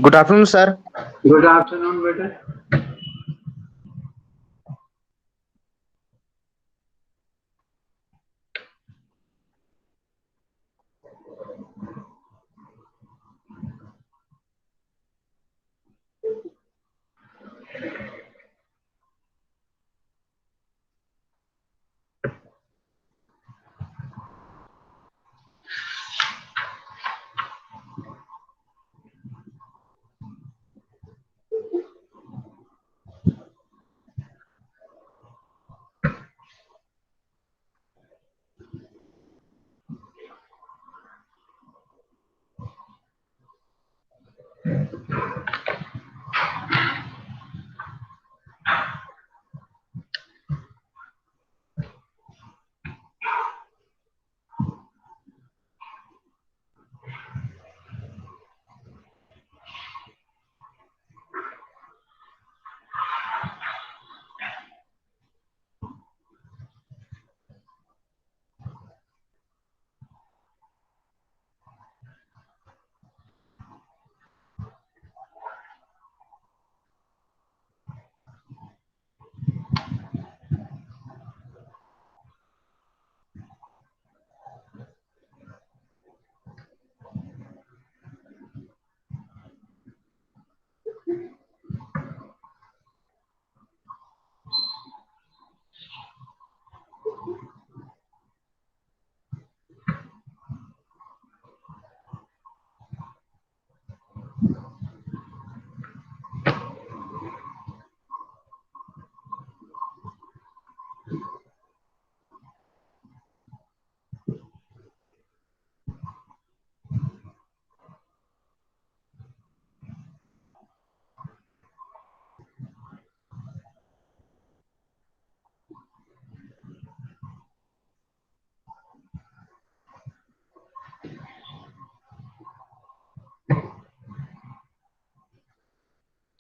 Good afternoon, sir. Good afternoon, बेटा.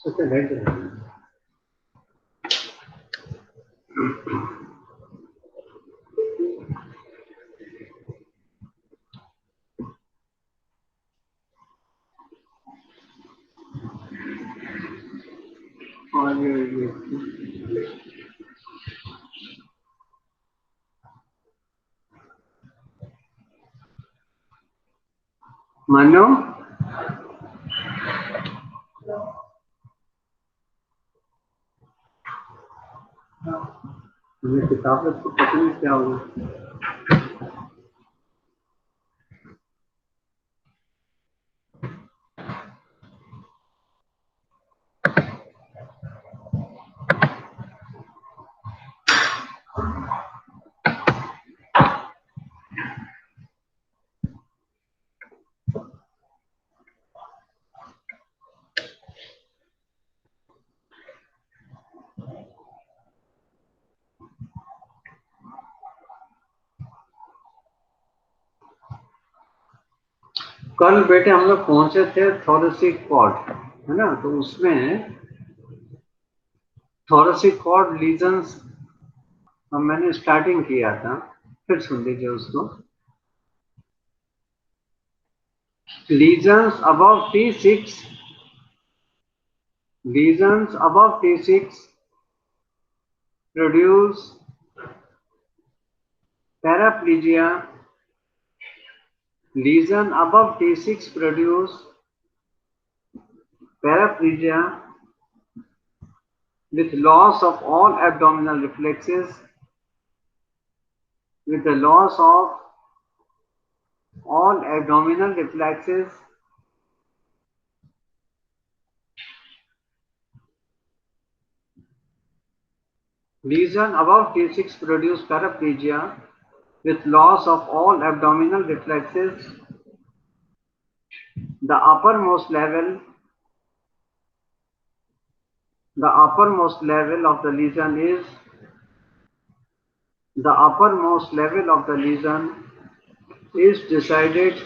So the head. और मानो मुझे किताब को पता नहीं क्या होगा. कल बेटे हम लोग पहुंचे थे थोरेसिक कॉर्ड, है ना. तो उसमें थोरेसिक कॉर्ड लीजन्स मैंने स्टार्टिंग किया था. फिर सुन लीजिए उसको. Lesions above T6, lesions above T6 produce paraplegia. Lesion above T6 produce paraplegia with loss of all abdominal reflexes, with the loss of all abdominal reflexes, lesion above T6 produce paraplegia with loss of all abdominal reflexes. The uppermost level of the lesion is decided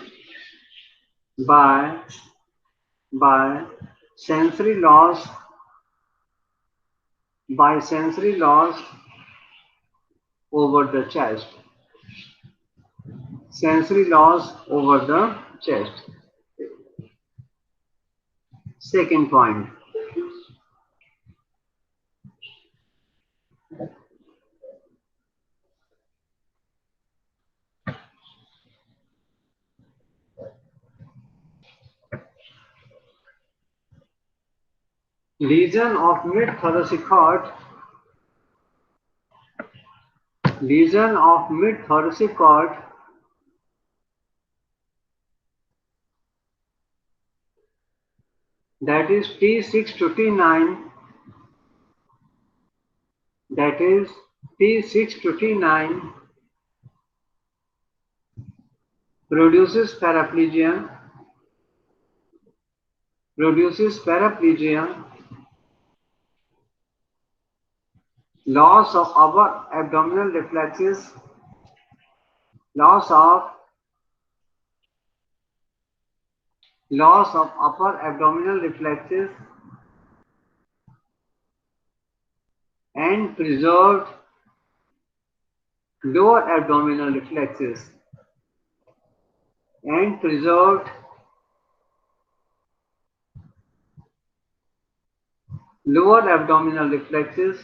by sensory loss over the chest. Sensory loss over the chest. Second point. Lesion of mid-thoracic cord. Lesion of mid-thoracic cord that is T6 to T9, that is T6 to T9 produces paraplegia, loss of upper abdominal reflexes, loss of upper abdominal reflexes, and preserved lower abdominal reflexes, and preserved lower abdominal reflexes.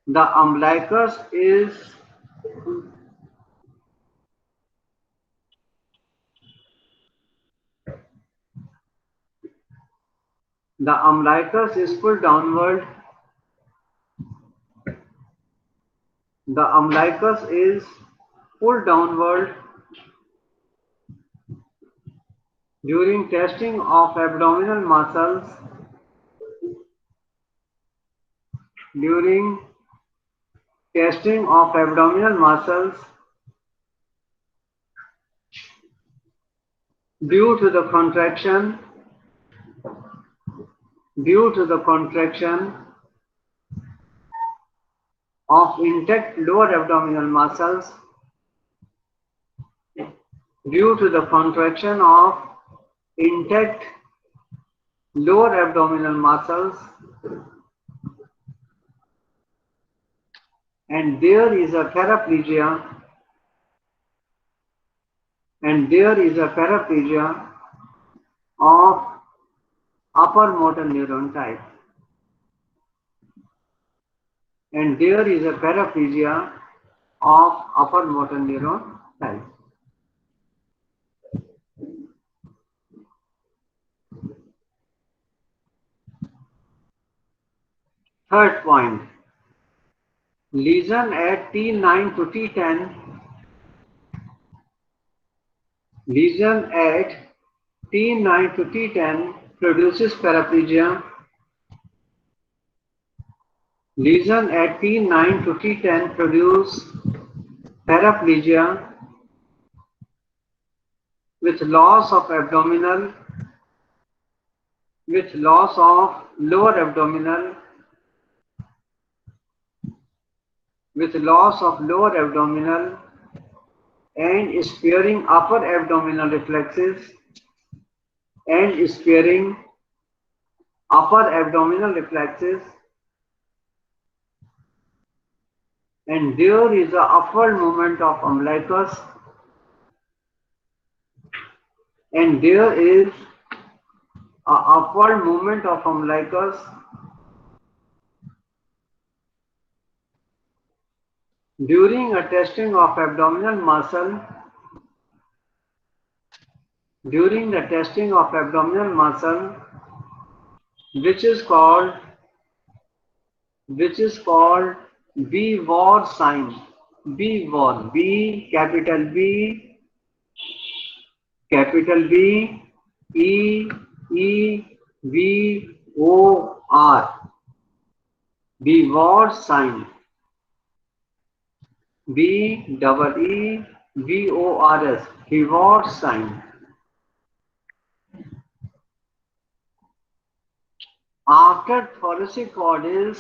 The umbilicus is pulled downward. The umbilicus is pulled downward during testing of abdominal muscles, due to the contraction of intact lower abdominal muscles, due to the contraction of intact lower abdominal muscles, and there is a paraplegia, of upper motor neuron type, and there is a paraplegia of upper motor neuron type. Third point, lesion at T9 to T10. Lesion at T9 to T10 produces paraplegia. Lesion at T9 to T10 produce paraplegia with loss of lower abdominal and sparing upper abdominal reflexes, and there is a upward movement of umbilicus, during a testing of abdominal muscle, which is called B-VOR sign. B-VOR, B, capital B, E, V, O, R. B-VOR sign. B-E-E-V-O-R-S. B-VOR sign. After thoracic cord is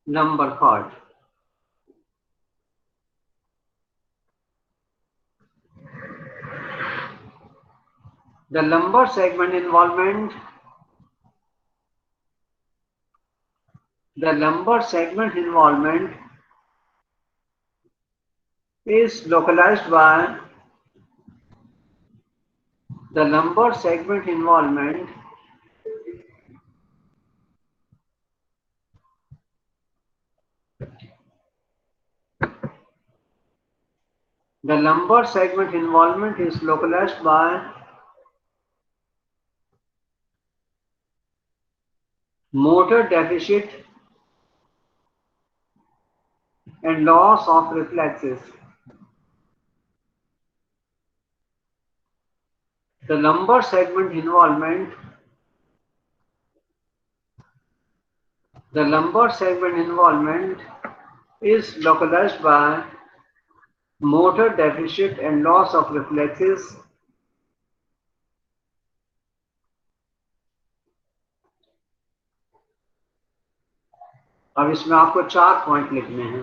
lumbar cord. The lumbar segment involvement is localized by The lumbar segment involvement is localized by motor deficit and loss of reflexes. The lumbar segment involvement is localized by motor deficit and loss of reflexes. अब इसमें आपको 4 point लिखने हैं.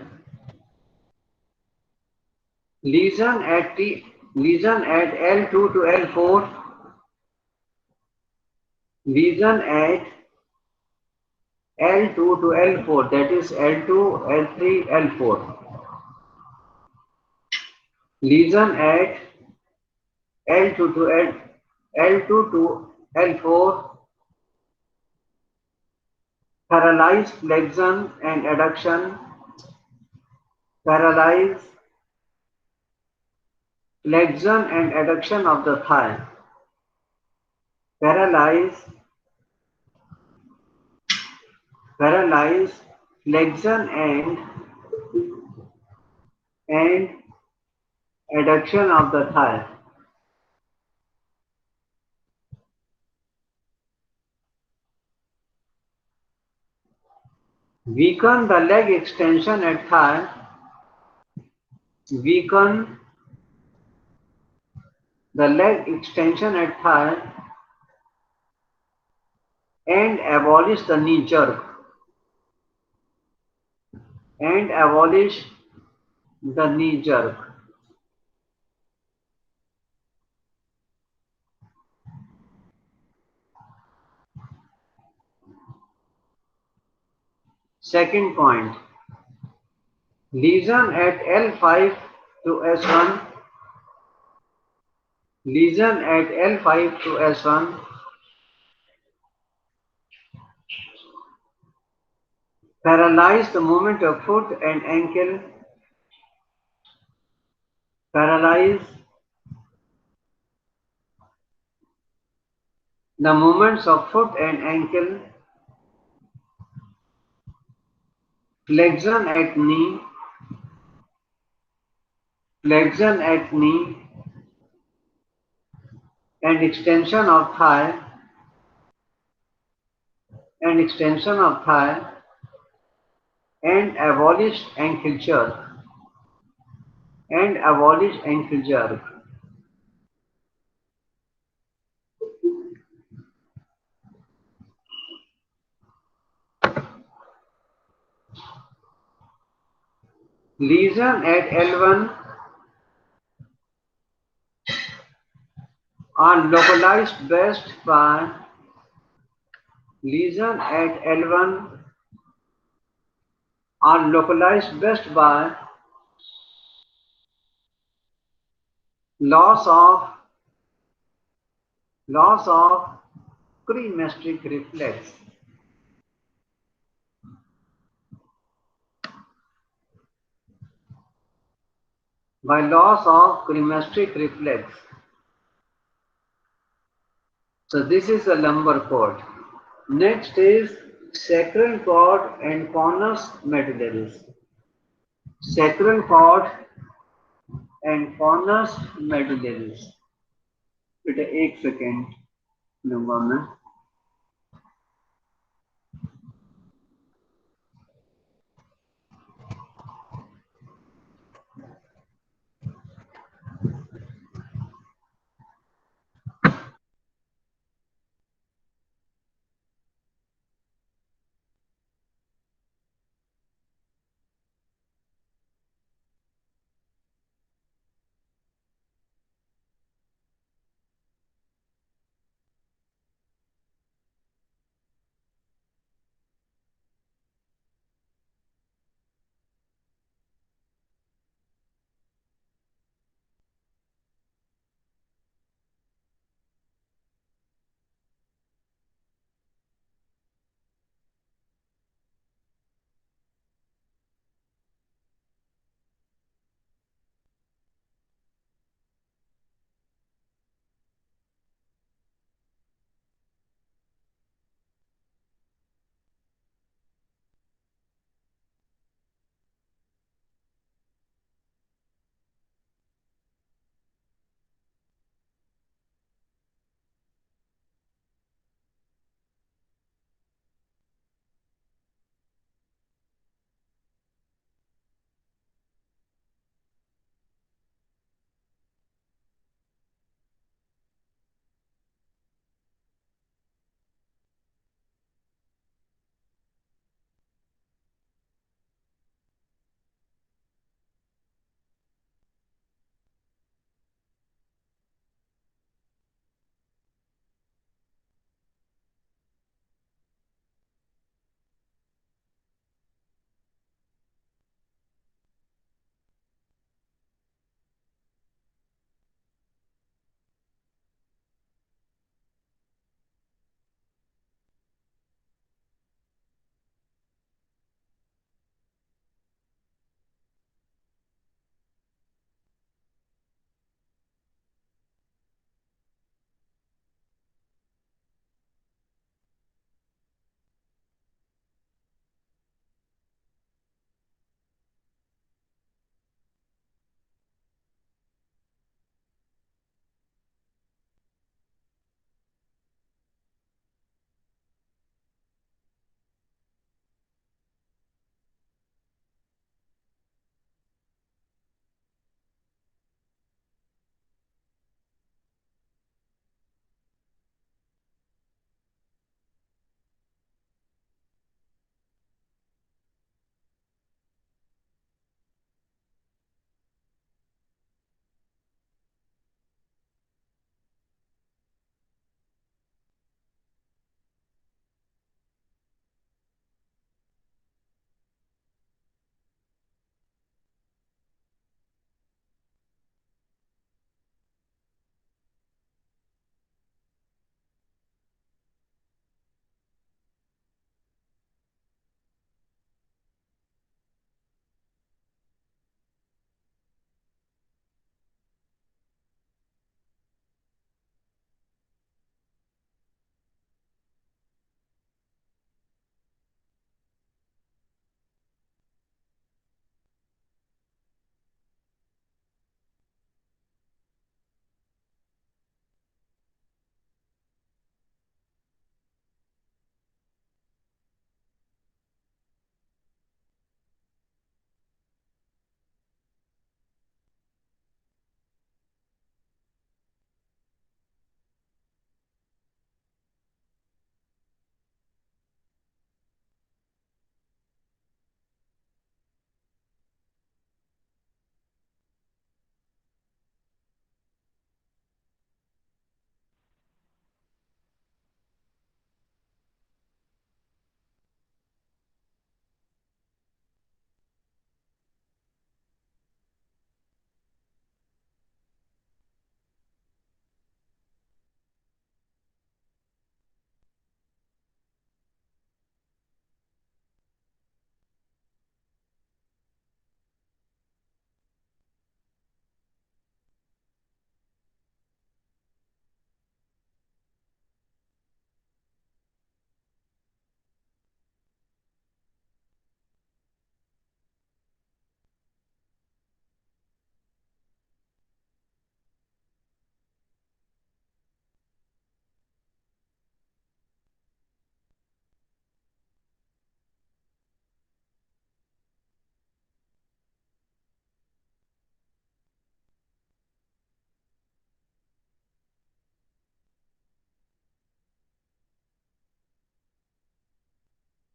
Lesion at L2 to L4. Lesion at L2 to L4, that is L2, L3, L4. Lesion at L2 to L4, paralyzed flexion and adduction, paralyzed flexion and adduction of the thigh, paralyzed flexion and adduction of the thigh. Weaken the leg extension at thigh. Weaken the leg extension at thigh and abolish the knee jerk. And abolish the knee jerk. Second point, lesion at L5 to S1. Lesion at L5 to S1. Paralyze the movement of foot and ankle. Paralyze the movements of foot and ankle. Flexion at knee. Flexion at knee and extension of thigh. And extension of thigh and abolish ankle jerk. And abolish ankle jerk. Lesion at L1 are localized best by lesion at L1 are localized best by loss of cremasteric reflex. By loss of cremasteric reflex. So this is the lumbar cord. Next is sacral cord and conus medullaris. Sacral cord and conus medullaris. बेटा एक second लूंगा मैं.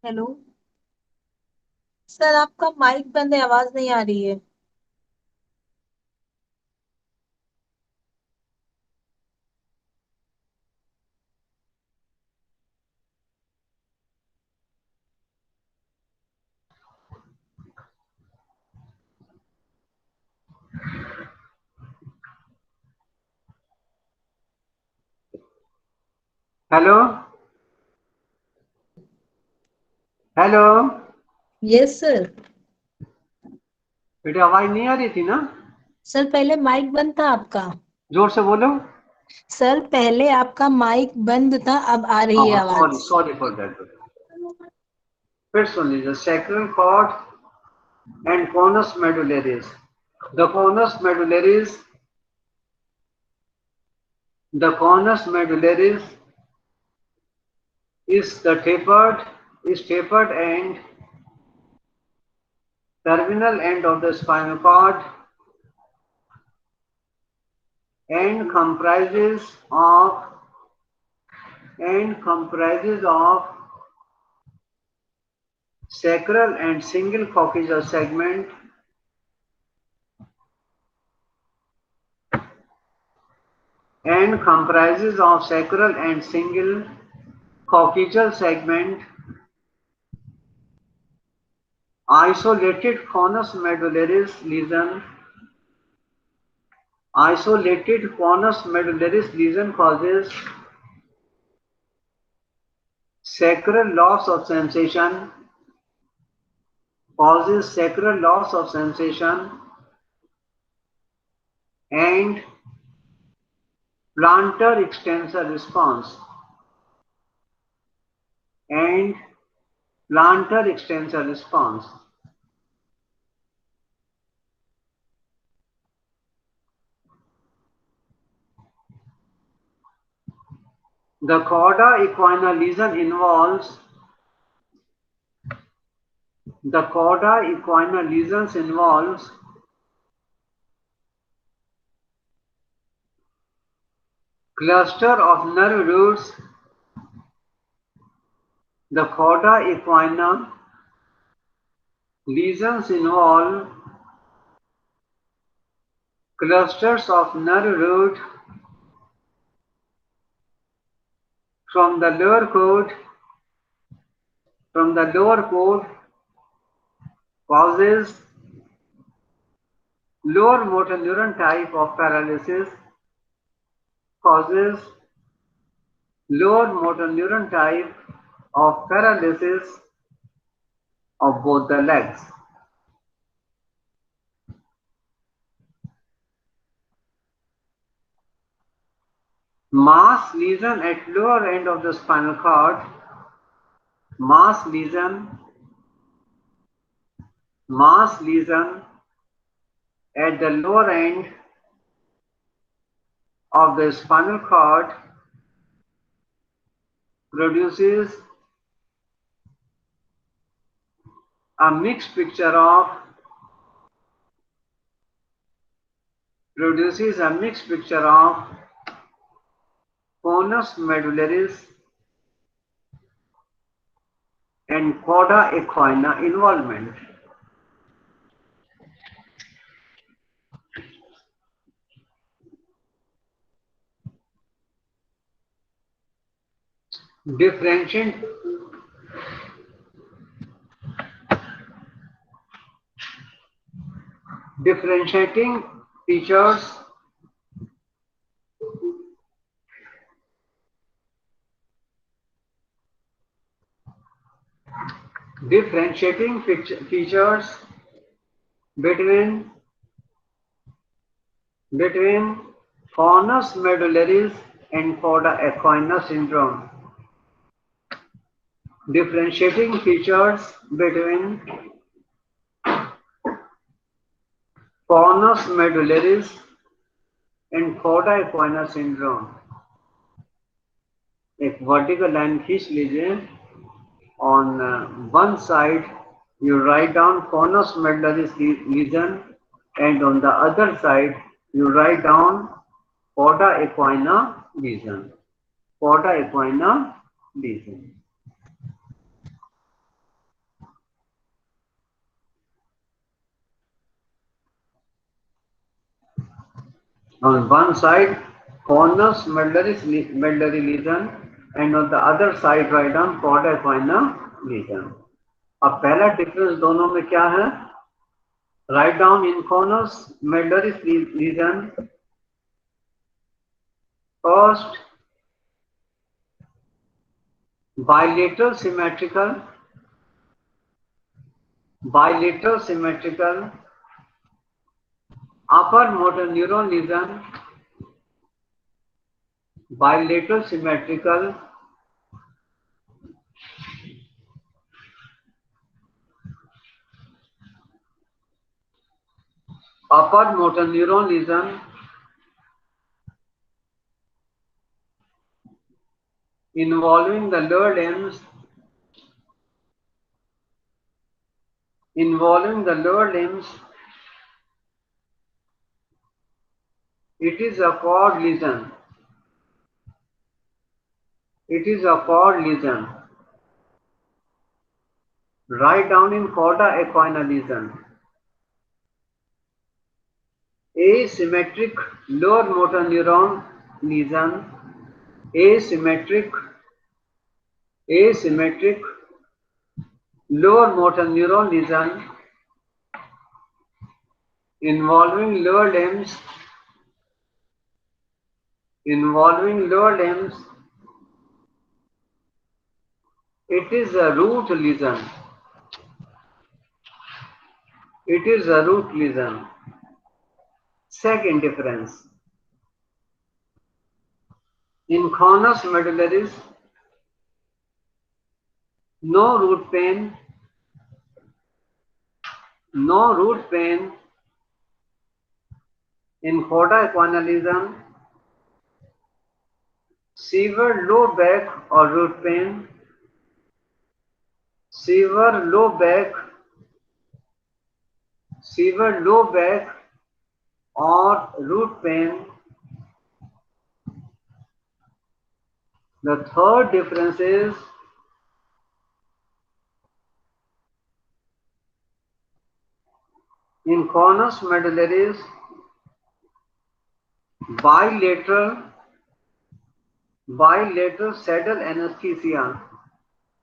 Hello sir, आपका mic बंद है, आवाज नहीं आ रही है। Hello hello. Yes sir. बेटा आवाज नहीं आ रही थी ना? सर पहले माइक बंद था आपका। जोर से बोलो। सर पहले आपका माइक बंद था, अब आ रही है हाँ, सॉरी आवाज। Sorry for that. फिर सुन लीजिए, sacral cord and conus medullaris. The conus medullaris, the conus medullaris is tapered and terminal end of the spinal cord and comprises of sacral and single coccygeal segment and comprises of sacral and single coccygeal segment, isolated conus medullaris lesion. Isolated conus medullaris lesion causes sacral loss of sensation, and plantar extensor response. And plantar extensor response. The cauda equina lesion involves cluster of nerve roots. The cauda equina lesions involve clusters of nerve root from the lower cord causes lower motor neuron type of paralysis causes lower motor neuron type of paralysis of both the legs. Mass lesion at lower end of the spinal cord. Mass lesion at the lower end of the spinal cord produces a mixed picture of conus medullaris and cauda equina involvement. Differentiating features between conus medullaris and cauda equina syndrome. Differentiating features between conus medullaris and cauda equina syndrome. एक vertical line खींच लीजिए. On one side you write down conus medullaris lesion, and on the other side you write down cauda equina lesion. On one side, cornus medullary lesion, and on the other side, write down chorda equina lesion. अब पहला difference दोनों में क्या है? Write down in cornus medullary lesion. First, bilateral symmetrical upper motor neuron lesion, bilateral symmetrical upper motor neuron lesion involving the lower limbs, it is a cord lesion. Write down in chorda equina lesion. Asymmetric lower motor neuron lesion, asymmetric lower motor neuron lesion involving lower limbs, it is a root lesion. Second difference, in cornus medullaris, no root pain, in chorda equina lesion, severe low back or root pain, severe low back or root pain. The third difference is in cornus medullaris, bilateral saddle anesthesia,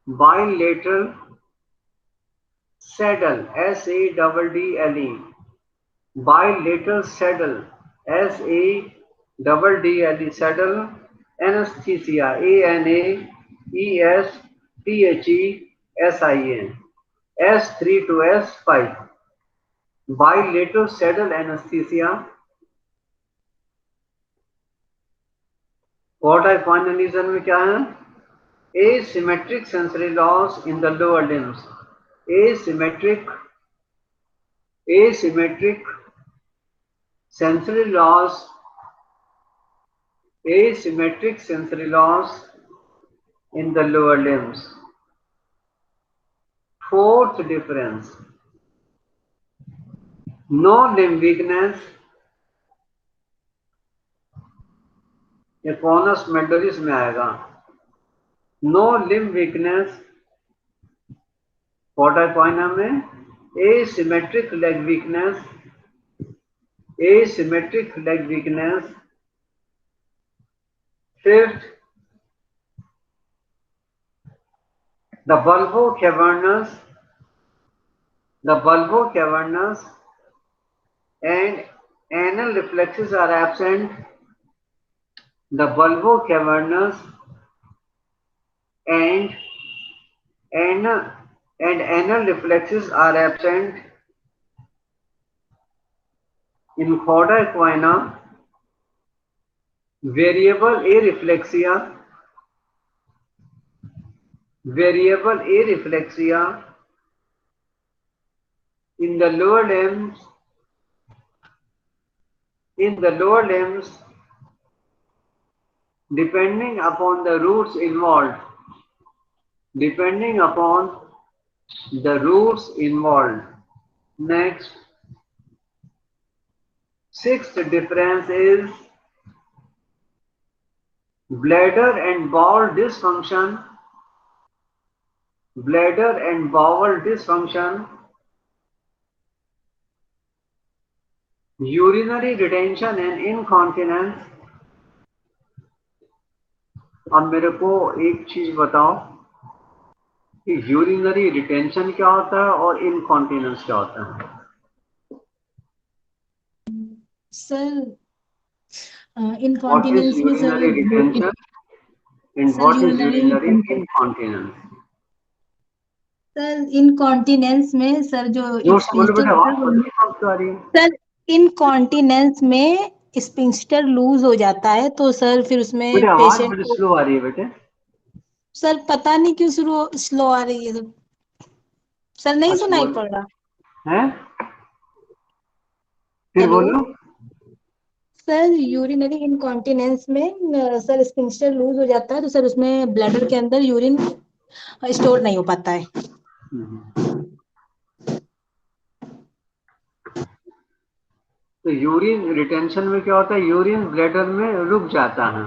bilateral saddle, S-A-D-D-L-E, bilateral saddle, S-A-D-D-L-E, saddle anesthesia, A-N-A-E-S-T-H-E-S-I-A, S3 to S5, bilateral saddle anesthesia. Chorda equina lesion में क्या है? Asymmetric sensory loss in the lower limbs, asymmetric sensory loss in the lower limbs. Fourth difference, no limb weakness, ये cornus medullaris में आएगा. No limb weakness, chorda equina में asymmetric leg weakness. Fifth, the bulbocavernous and anal reflexes are absent. The bulbocavernous and anal reflexes are absent in chorda equina. Variable areflexia in the lower limbs, depending upon the roots involved. Next, sixth difference is bladder and bowel dysfunction. Urinary retention and incontinence. अब मेरे को एक चीज बताओ कि urinary retention क्या होता है और इनकॉन्टिनेंस क्या होता है। सर What is इनकॉन्टिनेंस में sir urinary retention and sir what is urinary urinary incontinence? Sir incontinence में सर जो जोर से बोलो स्पिंस्टर बेटा, होता आवाज है बड़ी कम आ रही है। सर इनकॉन्टिनेंस में स्पिंस्टर लूज हो जाता है तो सर फिर उसमें बेटा आवाज पेशेंट बड़ी को स्लो आ रही है बेटे। सर पता नहीं क्यों शुरू स्लो आ रही है सर नहीं अच्छा सुनाई बोलो। पड़ रहा। हैं? फिर हेलो बोलो। सर यूरिनरी इनकॉन्टिनेंस में सर स्पिंस्टर लूज हो जाता है तो सर उसमें ब्लैडर के अंदर यूरिन स्टोर नहीं हो पाता है। तो यूरिन रिटेंशन में क्या होता है, यूरिन ब्लैडर में रुक जाता है,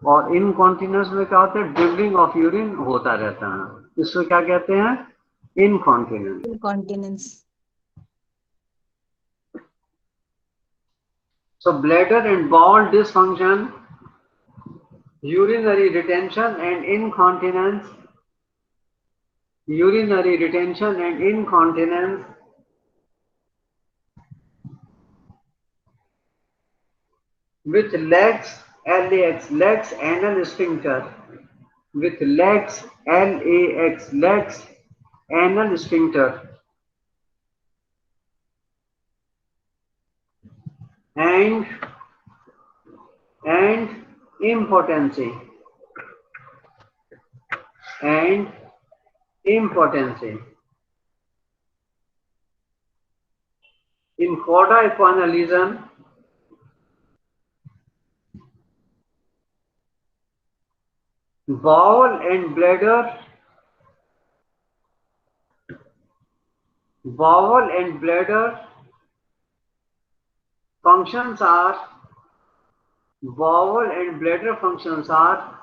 और इनकॉन्टिनेंस में क्या होता है, ड्रिबलिंग ऑफ यूरिन होता रहता है। इसको क्या कहते हैं, incontinence. Incontinence So bladder and bowel dysfunction, urinary retention and incontinence, urinary retention and incontinence, with legs, LAX, legs anal sphincter, with legs, LAX, legs anal sphincter, and impotency, and impotency. In cauda equina lesion, bowel and bladder, bowel and bladder functions are, bowel and bladder functions are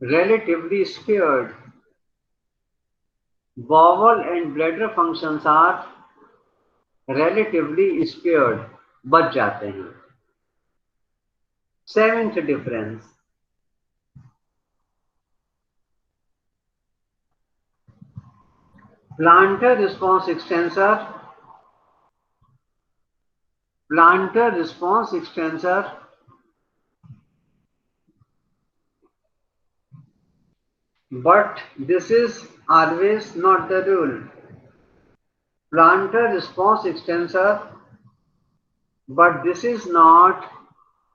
relatively spared. Bowel and bladder functions are relatively spared, बच जाते हैं। Seventh difference, plantar response extensor, plantar response extensor, but this is always not the rule. Plantar response extensor, but this is not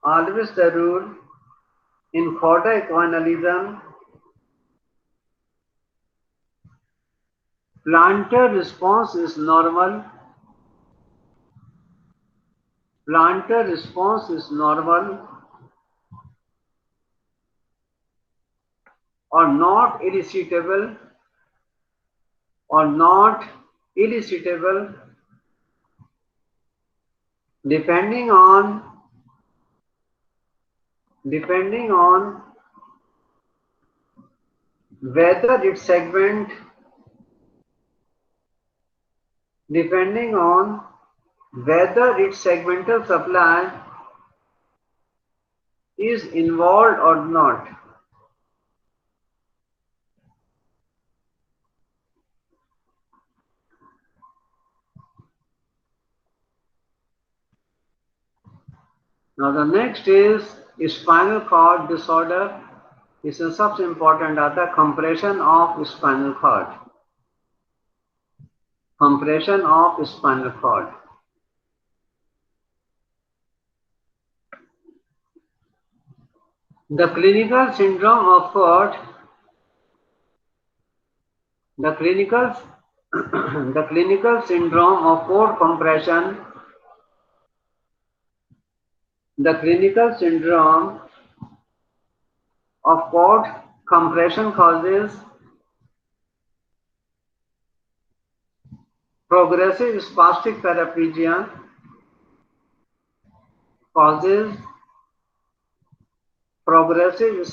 always the rule. In cauda equina lesion, plantar response is normal. Plantar response is normal or not elicitable, or not elicitable, depending on whether its segment, depending on whether its segmental supply is involved or not. Now the next is spinal cord disorder. इसमें सबसे important आता है compression of spinal cord. Compression of spinal cord. The clinical syndrome of Ford, the clinical the clinical syndrome of Ford compression, the clinical syndrome of cord compression causes progressive spastic paraplegia, causes progressive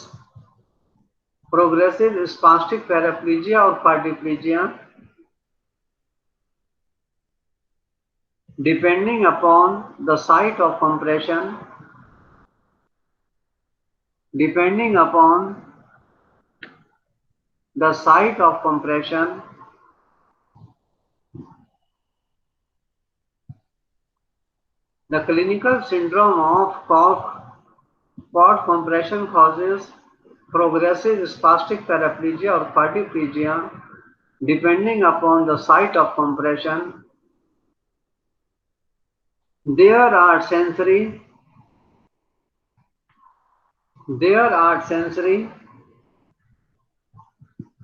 spastic paraplegia or quadriplegia, depending upon the site of compression, depending upon the site of compression, the clinical syndrome of cord compression causes progressive spastic paraplegia or quadriplegia depending upon the site of compression. There are sensory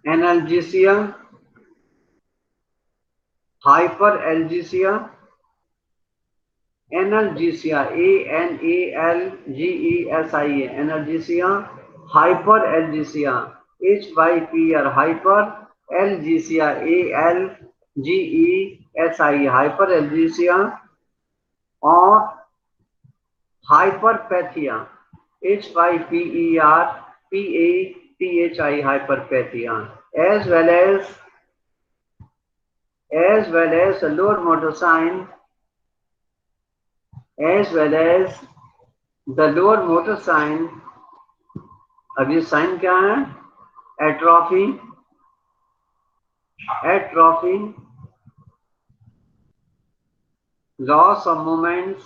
analgesia, hyperalgesia, analgesia, analgesia, analgesia, hyperalgesia, hyper, hyperalgesia, algesia, hyperalgesia, or hyperpathia, hyperpathia, hyperpathia, as well as a lower motor sign, as well as the lower motor sign. अब ये sign क्या है? Atrophy, loss of movements,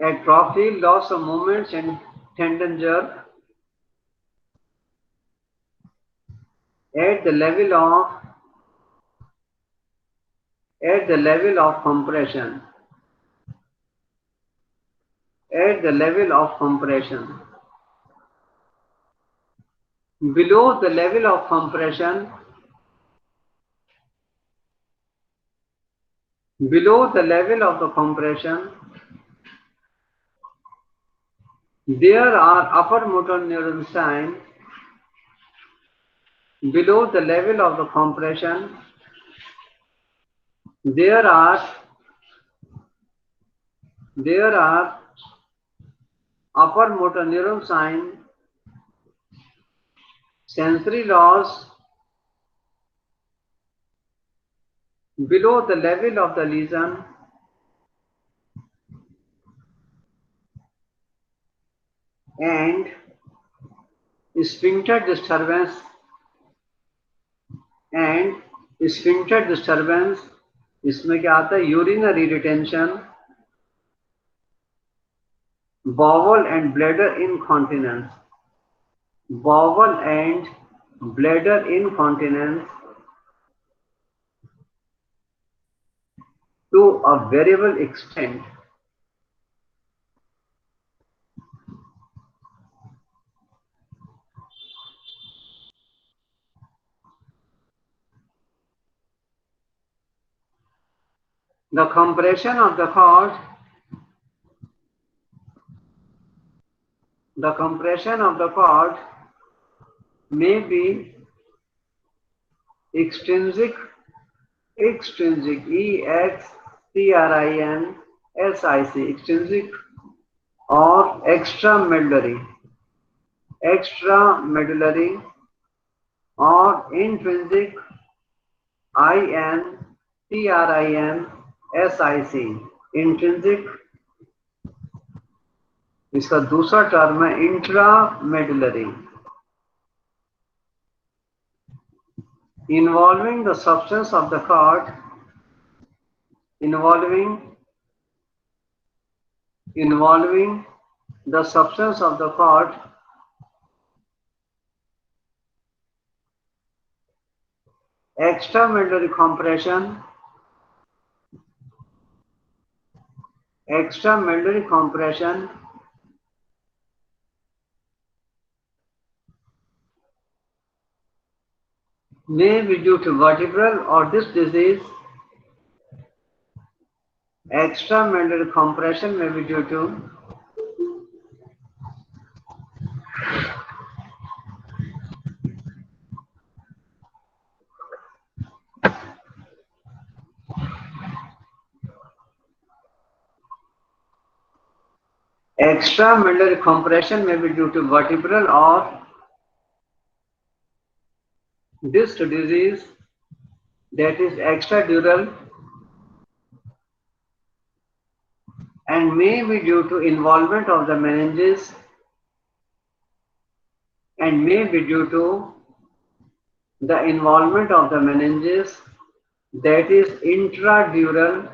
atrophy, loss of movements and tendon jerk at the level of compression, below the level of compression, below the level of the compression, there are upper motor neuron signs. Below the level of the compression, there are upper motor neuron signs, sensory loss. Below the level of the lesion, and sphincter disturbance, इसमें क्या आता है? Urinary retention, bowel and bladder incontinence, to a variable extent. The compression of the cord may be extrinsic, extrinsic, or extramedullary, or intrinsic, intrinsic. इसका दूसरा term है intramedullary, involving the substance of the cord, involving the substance of the cord, extramedullary compression, extramedullary compression may be due to vertebral or disc disease. Extramedullary compression may be due to extramedullary compression may be due to vertebral or disc disease, that is extradural, and may be due to involvement of the meninges and may be due to the involvement of the meninges, that is intradural.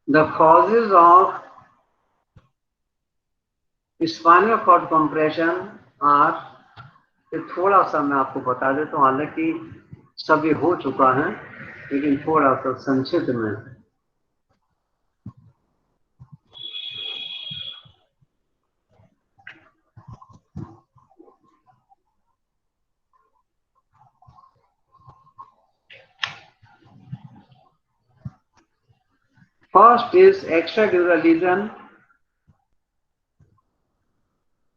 The causes of spinal cord compression are, ये थोड़ा सा मैं आपको बता देता हूँ, हालांकि सब ये हो चुका है लेकिन थोड़ा सा संक्षिप्त में. First is extradural lesion.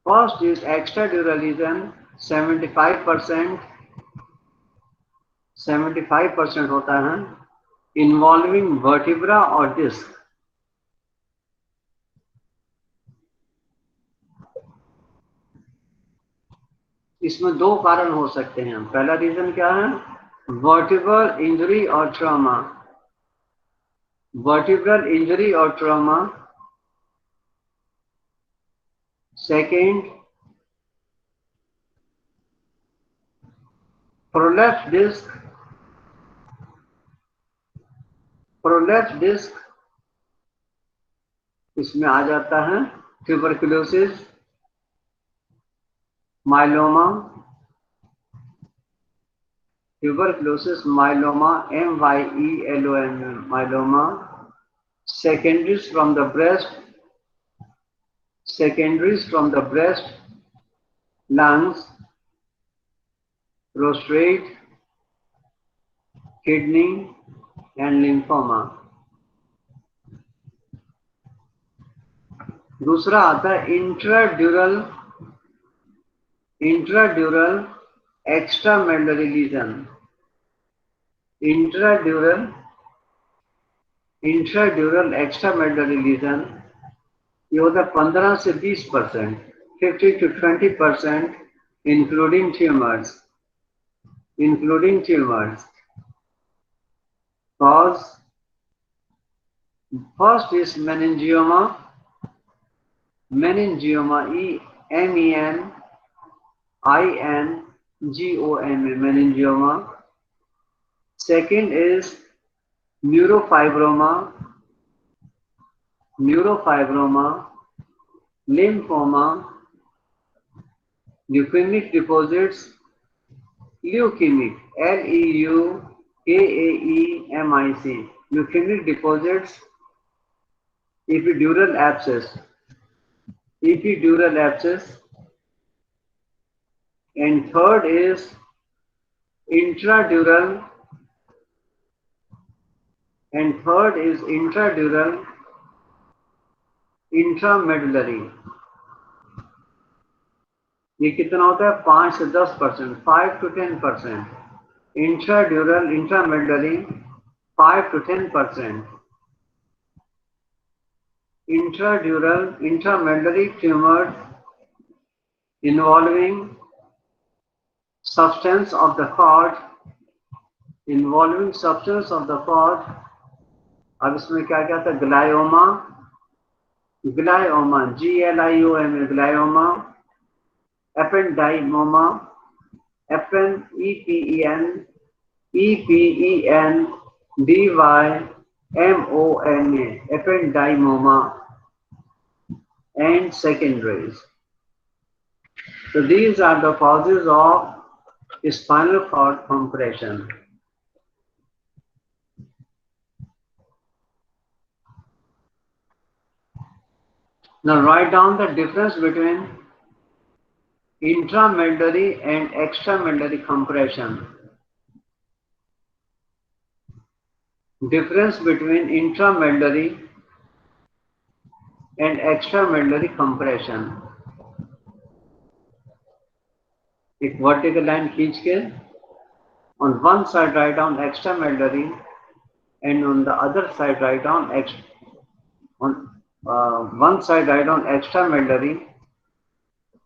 First is extradural lesion. 75% होता है involving vertebra और disc. इसमें दो कारण हो सकते हैं. पहला रीजन क्या है? वर्टिब्रल इंजरी और ट्रॉमा. वर्टिब्रल इंजरी और trauma. Second, prolapse disc. Prolapse disc इसमें आ जाता है tuberculosis, myeloma. Tuberculosis, myeloma, myeloma, myeloma. Secondaries from the breast, lungs, prostate, kidney and lymphoma. दूसरा आता है intradural extramedullary legion. Intradural extramedullary legion ये होता है 15 से 20%, 15 to 20%, including tumors. Cause first is meningioma, meningioma. Second is neurofibroma, lymphoma, leukemic deposits, leukemic, LEUKAEMIC, leukemic deposits, epidural abscess, and third is intradural, intramedullary. ये कितना होता है? 5 से 10%, 5 to 10%. Intradural, intramedullary, 5 to 10%. Intradural, intramedullary tumor involving substance of the cord. अब इसमें क्या क्या था? Glioma, GLIOMA, ependymoma, EPENDYMOMA, ependymoma, and secondaries. So these are the causes of spinal cord compression. Now write down the difference between intramedullary and extramedullary compression. Difference between intramedullary and extramedullary compression. एक vertical line खींच के on one side write down extramedullary and on the other side write down one side write down extramedullary,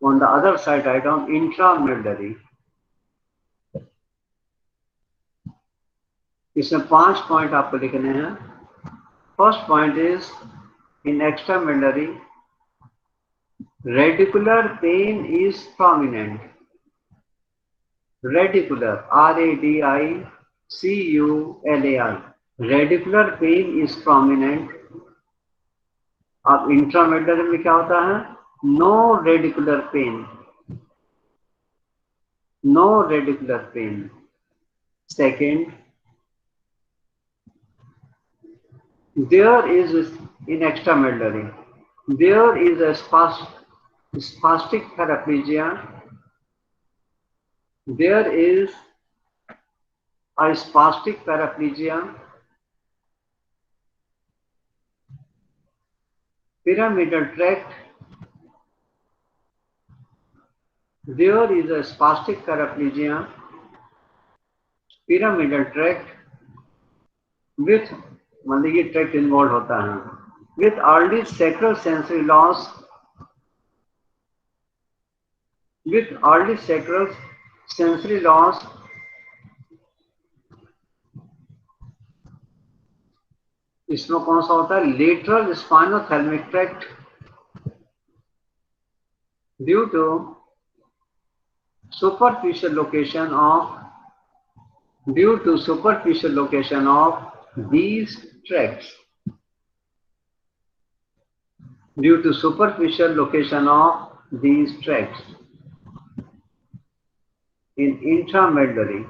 on the other side write down intramedullary. इसमें 5 point आपको लिखने हैं. First point is in extramedullary radicular pain is prominent. Radicular, radicular, radicular pain is prominent. अब intramedullary में क्या होता है? No radicular pain, no radicular pain. Second, there is in extramedullary there is a spastic paraplegia. There is a spastic paraplegia. Pyramidal tract. There is a spastic paraplegia. Pyramidal tract with मतलब ये tract involve होता है. With early sacral sensory loss, with early sacral sensory loss, इसमें कौन सा होता है? Lateral spinothalamic tract. Due to superficial location of these tracts. Due to superficial location of these tracts in intramedullary.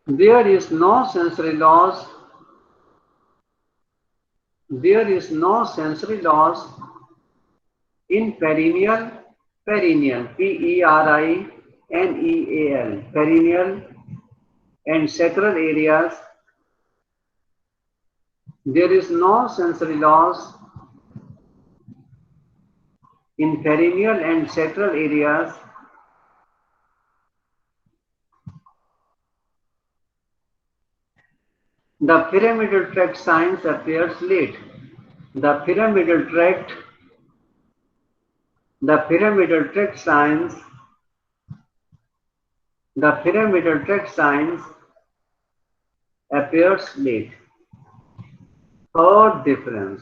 There is no sensory loss. There is no sensory loss in perineal, P-E-R-I-N-E-A-L, perineal and sacral areas. There is no sensory loss in perineal and sacral areas. The pyramidal tract signs appears late. The pyramidal tract signs appears late. Third difference.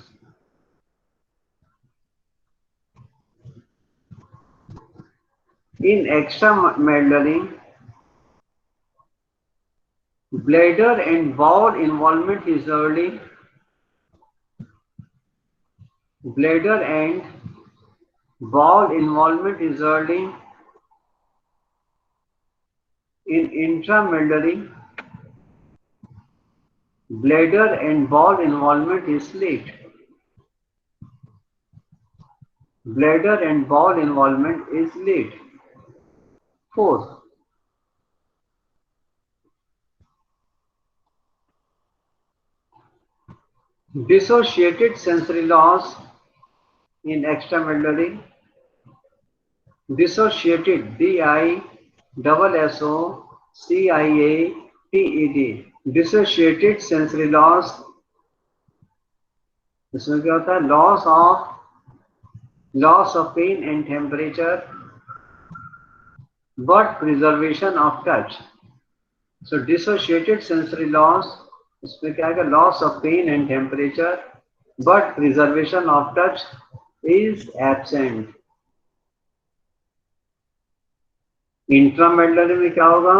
In extramedullary, bladder and bowel involvement is early. Bladder and bowel involvement is early. In intramedullary, bladder and bowel involvement is late. Bladder and bowel involvement is late. Fourth, dissociated sensory loss in extramedullary. Dissociated, D-I-S-S-O-C-I-A-T-E-D. Dissociated sensory loss. इसमें क्या होता है? Loss of pain and temperature, but preservation of touch. So dissociated sensory loss, इसमें क्या है? Loss of pain and temperature, but preservation of touch is absent. Intramedullary में क्या होगा?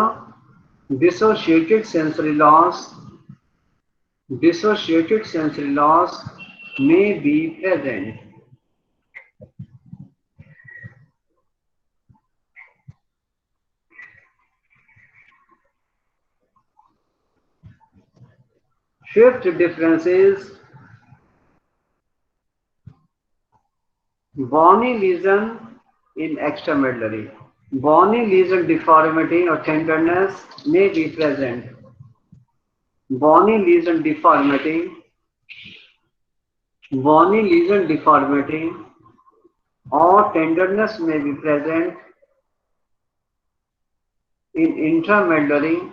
Dissociated sensory loss may be present. Fifth difference is bony lesion in extramedullary. Bony lesion deformity or tenderness may be present. Bony lesion deformity or tenderness may be present in intramedullary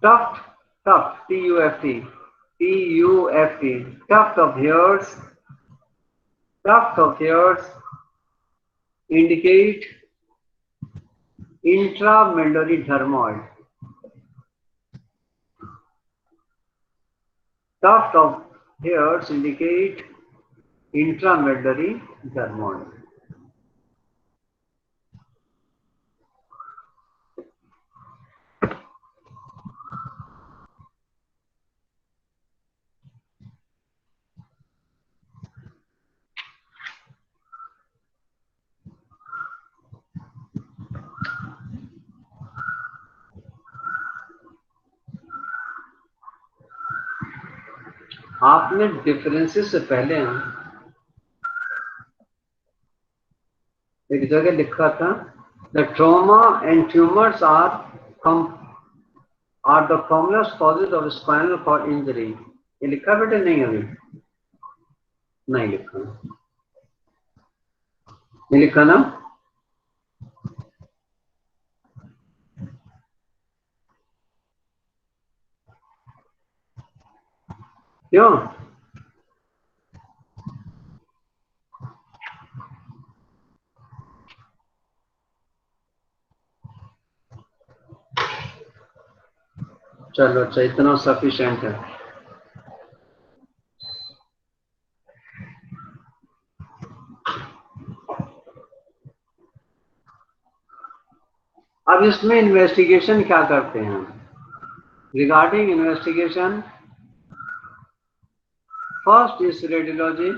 tuft, T-U-F-T, tuft of hairs indicate intramedullary dermoid. Tuft of hairs indicate intramedullary dermoid. आपने differences से पहले एक जगह लिखा था the trauma and tumours are the commonest causes of spinal cord injury. ये लिखा बेटे? नहीं, अभी नहीं लिखा, नहीं लिखा ना? क्यों? चलो अच्छा, इतना सफिशिएंट है। अब इसमें इन्वेस्टिगेशन क्या करते हैं? Regarding investigation, first is radiology,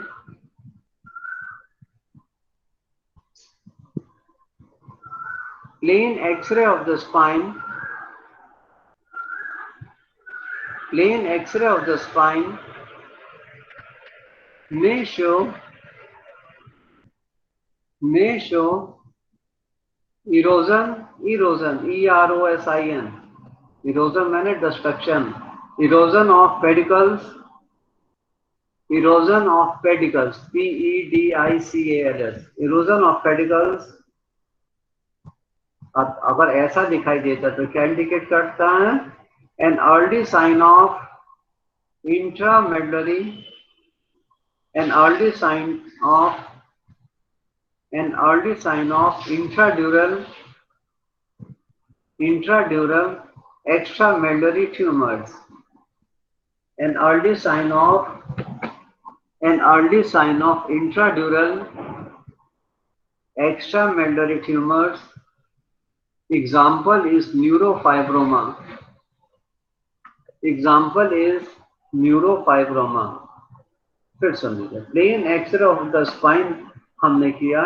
plain X-ray of the spine, may show erosion, E-R-O-S-I-N, erosion मैंने destruction, erosion of pedicles, P-E-D-I-C-A-L-S, erosion of pedicles। अगर ऐसा दिखाई देता तो क्या इंडिकेट करता है? An early sign of intramedullary, an early sign of intradural extramedullary tumours, an early sign of intradural extramedullary tumors. Example is neurofibroma. फिर समझिए, plain x-ray of the spine हमने किया,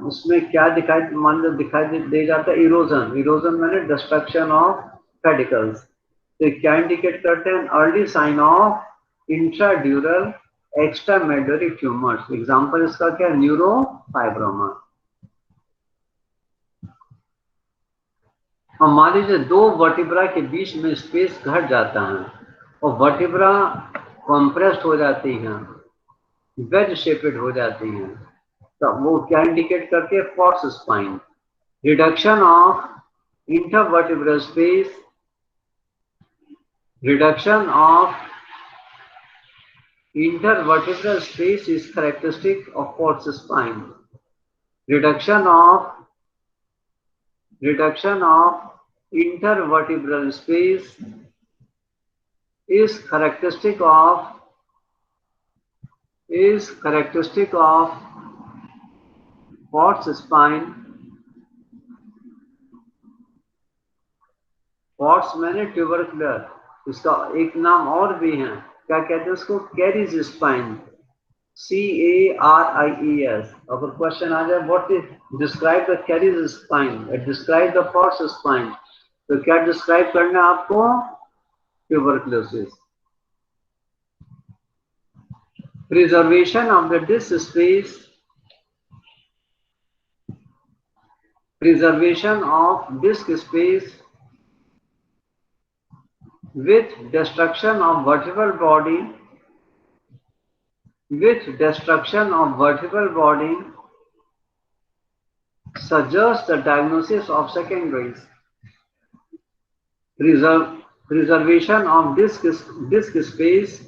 उसमें क्या दिखाई दे जाता है? इरोजन मैंने डिस्ट्रक्शन ऑफ पेडिकल्स। तो क्या इंडिकेट करते हैं? Early sign of intradural extramedullary tumours. Example इसका क्या? न्यूरोफाइब्रोमा। और मान लीजिए दो वर्टिब्रा के बीच में स्पेस घट जाता है और वर्टिब्रा कॉम्प्रेस्ड हो जाती हैं, वेज शेपेड हो जाती हैं, तो वो क्या इंडिकेट करके? Pott's spine. Reduction of intervertebral space, is characteristic of false spine. Reduction of intervertebral space is characteristic of false spine. False मैंने ट्यूबरकुलर, इसका एक नाम और भी है, क्या कहते हैं उसको? Caries spine, CARIES। अगर क्वेश्चन आ जाए what is describe the caries spine, describe the Pott's spine, तो क्या डिस्क्राइब करना है आपको? tuberculosis. Preservation of the disk space. Preservation of disk space with destruction of vertebral body. With destruction of vertebral body suggests the diagnosis of secondaries. Preservation of disk space.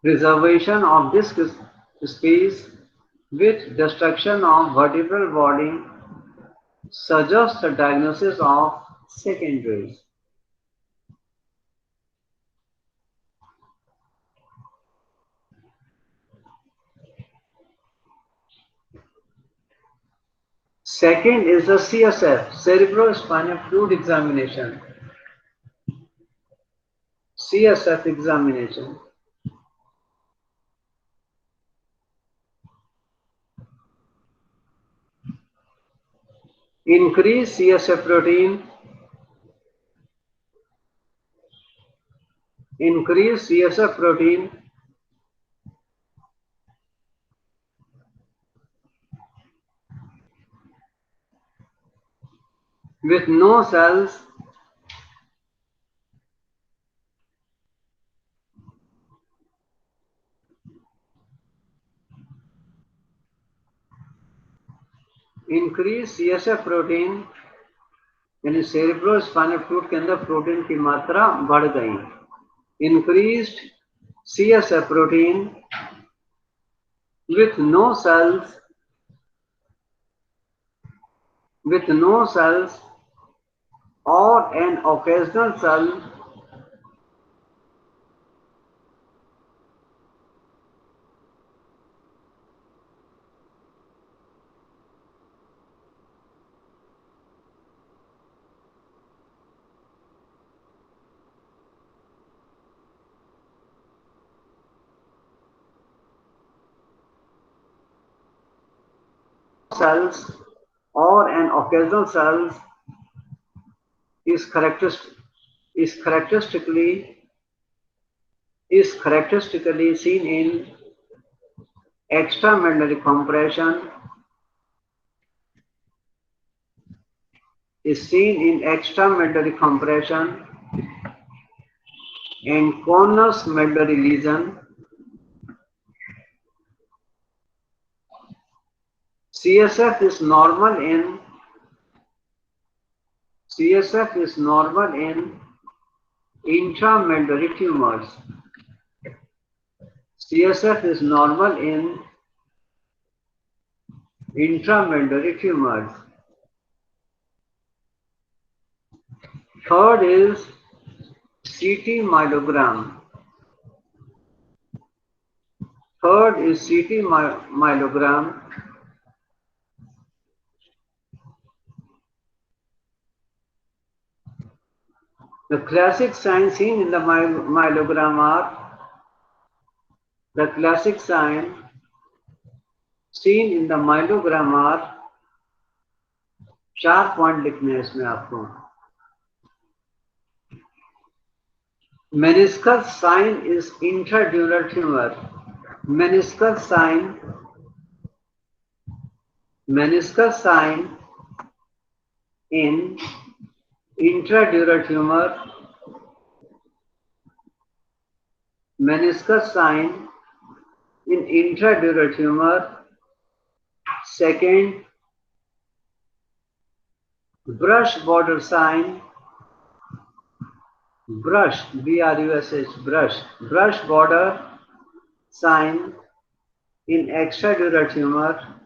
Preservation of disk space with destruction of vertebral body suggests the diagnosis of secondaries. Second is the CSF, cerebrospinal fluid examination. CSF examination. Increase CSF protein. Increase CSF protein with no cells. Increase CSF protein यानी cerebrospinal fluid के अंदर protein की मात्रा बढ़ गई. Increased CSF protein with no cells or an occasional cell cells or an occasional cells is characteristically seen in extramedullary compression. Is seen in extramedullary compression and conus medullary lesion. CSF is normal in intramedullary tumors. CSF is normal in intramedullary tumors. Third is CT myelogram. Third is CT myelogram. The classic signs seen in the myelogram are चार point लिखने हैं इसमें आपको. Meniscus sign is intradural tumor. Meniscus sign in intradural tumor. Meniscus sign in intradural tumor. Second, brush border sign. Brush, B-R-U-S-H, brush border sign in extradural tumor.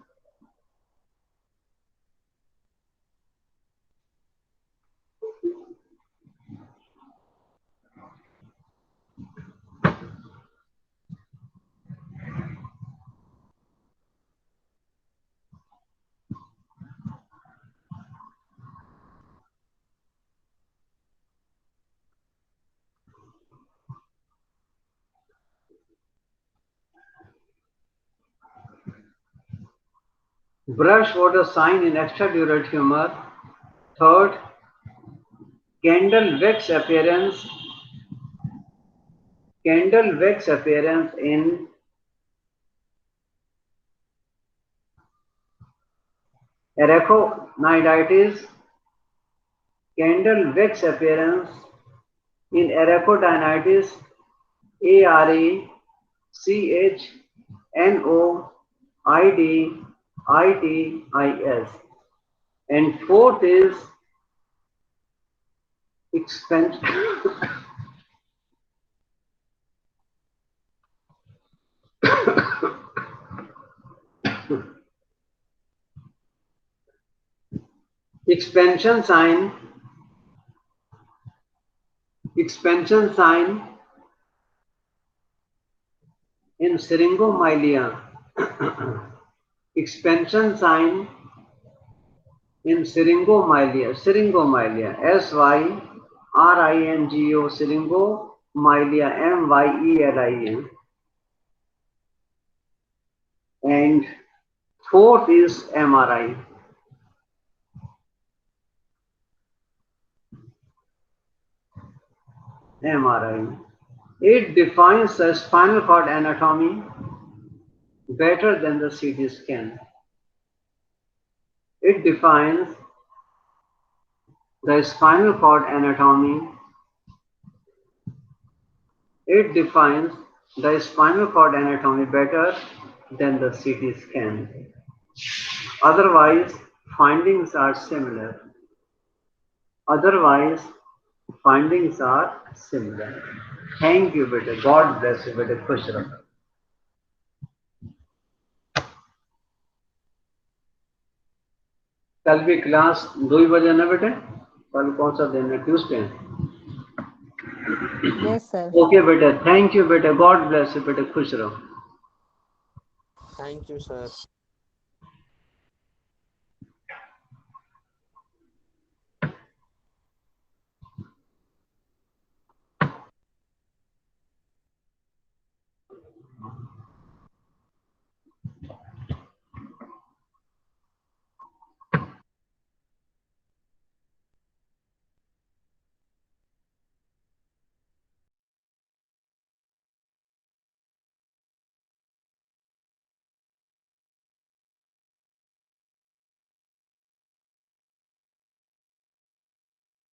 Brush border sign in extradural tumor. Third, Candle wax appearance in arachidonitis. Candle wax appearance in arachidonitis. ARECHNOIDITIS. And fourth is expansion. Expansion sign in syringomyelia. Expansion sign in syringomyelia. Syringomyelia. SYRINGO. Syringomyelia. MYELIA. And fourth is MRI. MRI. It defines the spinal cord anatomy better than the CT scan. It defines the spinal cord anatomy. It defines the spinal cord anatomy better than the CT scan. Otherwise, findings are similar. Thank you, beta. God bless you, beta. खुश रहो. कल भी class 2 बजे ना बेटे. कल कौन सा दिन है? Tuesday. Yes, sir. Okay, beta. Thank you, beta. God bless you, beta. खुश रहो. Thank you, sir.